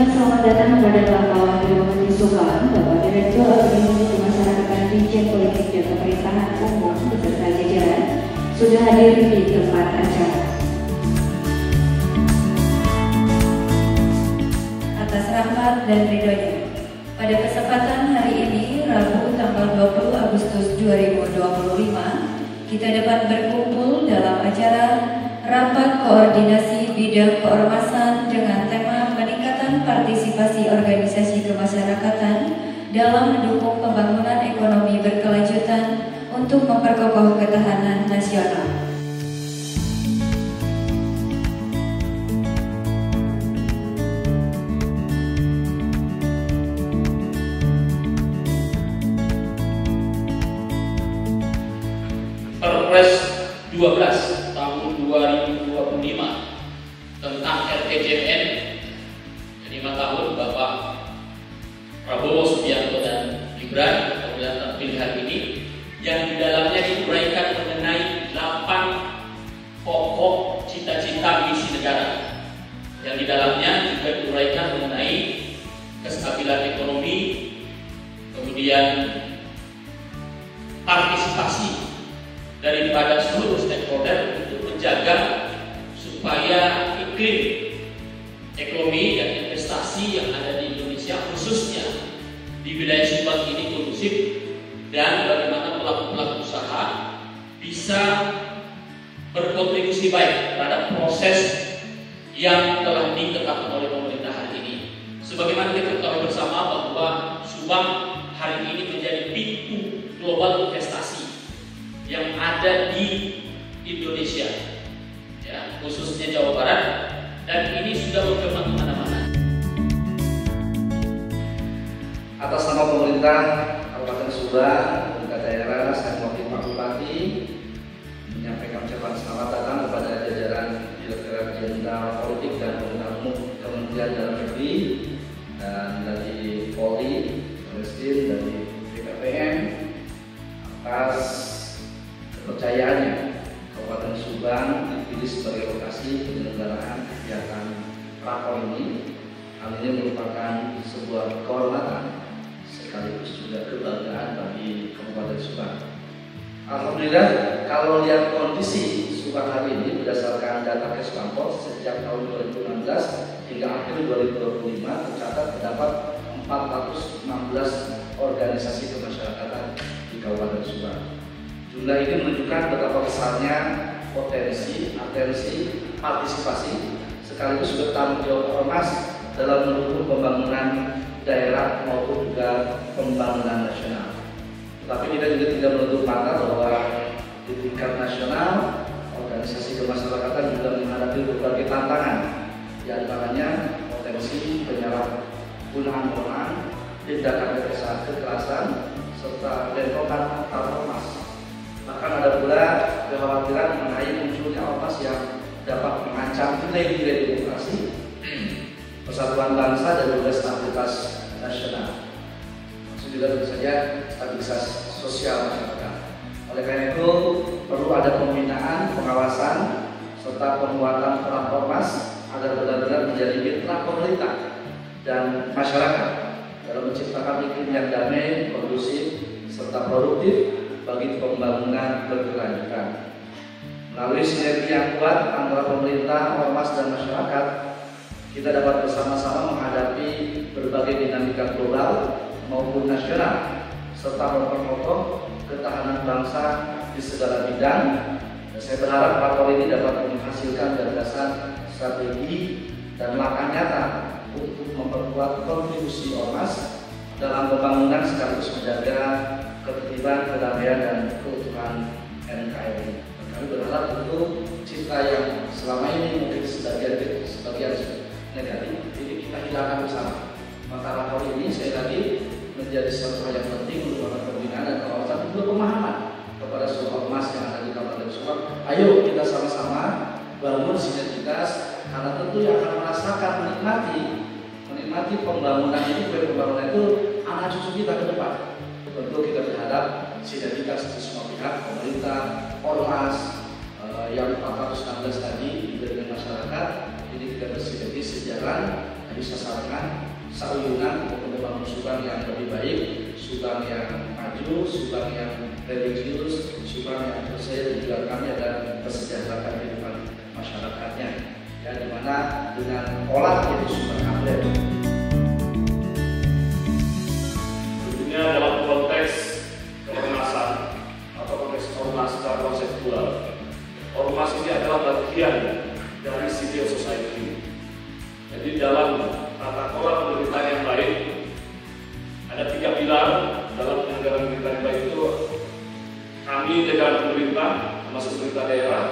Selamat datang kepada Bapak Bupati Subang, Bapak Direktur Organisasi Kemasyarakatan Dirjen Politik dan Pemerintahan Umum beserta jajaran sudah hadir di tempat acara. Atas rahmat dan ridhonya, pada kesempatan hari ini, Rabu tanggal 20 Agustus 2025, kita dapat berkumpul dalam acara Rapat Koordinasi Bidang Keormasan dengan tema peningkatan partisipasi organisasi kemasyarakatan dalam mendukung pembangunan ekonomi berkelanjutan untuk memperkokoh ketahanan nasional. Perpres 12 tahun 2025 tentang RPJMN 5 tahun Bapak Prabowo Subianto dan Gibran kemudian terpilih hari ini, yang di dalamnya diuraikan mengenai 8 pokok cita-cita misi negara, yang di dalamnya juga diuraikan mengenai kestabilan ekonomi, kemudian partisipasi daripada seluruh stakeholder untuk menjaga supaya iklim ekonomi dan investasi yang ada di Indonesia khususnya di wilayah Subang ini kondusif, dan bagaimana pelaku-pelaku usaha bisa berkontribusi baik terhadap proses yang telah ditetapkan oleh pemerintah hari ini. Sebagaimana kita ketahui bersama bahwa Subang hari ini menjadi pintu global investasi yang ada di Indonesia, ya, khususnya Jawa Barat, dan ini sudah berkembang kemana-mana. Atas nama pemerintah Kabupaten Subang, pemerintah daerah, saya mewakili Pak Bupati menyampaikan ucapan selamat datang kepada jajaran Direktorat Jenderal Politik dan Pemerintahan Umum Kementerian Dalam Negeri, dan dari Polri, Polrestin, dari BKPM atas kepercayaannya Kabupaten Subang dipilih sebagai lokasi penyelenggaraan kegiatan Rakor ini. Hal ini merupakan sebuah kehormatan sekaligus juga kebanggaan bagi Kabupaten Subang. Alhamdulillah, kalau lihat kondisi Subang hari ini berdasarkan data Kesbangpol sejak tahun 2016 hingga akhir 2025 tercatat terdapat 416 organisasi kemasyarakatan di Kabupaten Subang. Jumlah ini menunjukkan betapa besarnya potensi, atensi, partisipasi sekaligus bertanggung jawab ormas dalam mendukung pembangunan daerah maupun juga pembangunan nasional. Tapi kita juga tidak menutup mata bahwa di tingkat nasional organisasi kemasyarakatan juga menghadapi berbagai tantangan, di antaranya potensi penyalahgunaan orang, tindakan kekerasan, serta bentrokan antar ormas. Bahkan ada pula kekhawatiran mengenai munculnya ormas yang dapat mengancam nilai-nilai demokrasi, persatuan bangsa, dan juga stabilitas nasional. Maksud juga tentu saja stabilitas sosial masyarakat. Oleh karena itu perlu ada pembinaan, pengawasan, serta penguatan peran ormas agar benar-benar menjadi mitra pemerintah dan masyarakat dalam menciptakan iklim yang damai, kondusif, serta produktif bagi pembangunan berkelanjutan. Melalui sinergi yang kuat antara pemerintah, ormas, dan masyarakat, kita dapat bersama-sama menghadapi berbagai dinamika global maupun nasional, serta memperkokoh ketahanan bangsa di segala bidang. Dan saya berharap rakor ini dapat menghasilkan gagasan, strategi, dan langkah nyata untuk memperkuat kontribusi ormas dalam pembangunan sekaligus menjaga ketertiban, kedamaian, dan keutuhan NKRI. Kami berharap tentu cita yang selama ini mungkin sebagian sesuatu yang negatif, ini kita hilangkan bersama. Maka rapor ini saya tadi menjadi satu hal yang penting untuk melakukan pembinaan dan pengawasan juga pemahaman kepada seluruh ormas yang ada di Kabupaten Subang. Ayo kita sama-sama bangun sinergitas, karena tentu yang akan merasakan menikmati pembangunan ini, pembangunan itu anak cucu kita ke depan. Tentu kita berharap sinergitas di semua pihak, pemerintah, ormas, yang 416 tadi dengan masyarakat ini kita bersinergi sejalan, bisa sarangan, sauyunan untuk membangun Subang yang lebih baik, Subang yang maju, Subang yang religius, Subang yang bersih, tujuan kami adalah kesejahteraan kehidupan masyarakatnya, ya, dimana dengan pola itu Subang atlet. Tentunya dalam konteks keormasan atau konteks ormas secara konseptual, ormas ini adalah bagian dari civil society. Jadi dalam tata kelola pemerintahan yang baik ada 3 pilar dalam penyelenggaraan pemerintahan yang baik itu. Kami jajaran pemerintah, termasuk pemerintah daerah.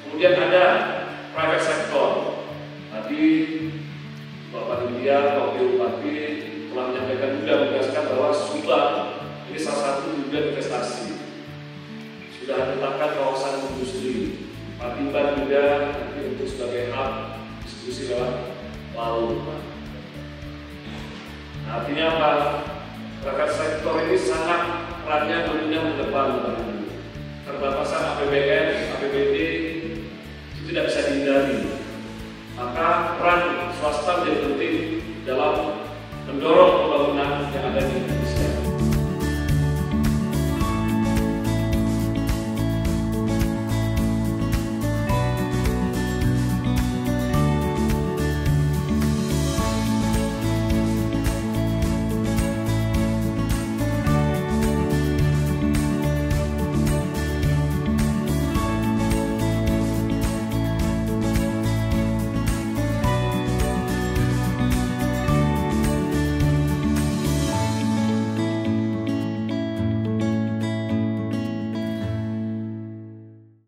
Kemudian ada private sector. Tadi Bapak Widya, Bapak Bupati telah menyampaikan juga menegaskan bahwa Subang ini salah satu juga investasi. Sudah ditetapkan kawasan industri, Patimban juga nanti untuk sebagai hub distribusi lewat laut. Nah, artinya apa? Private sektor ini sangat perannya dominan ke depan. Terbatasan APBN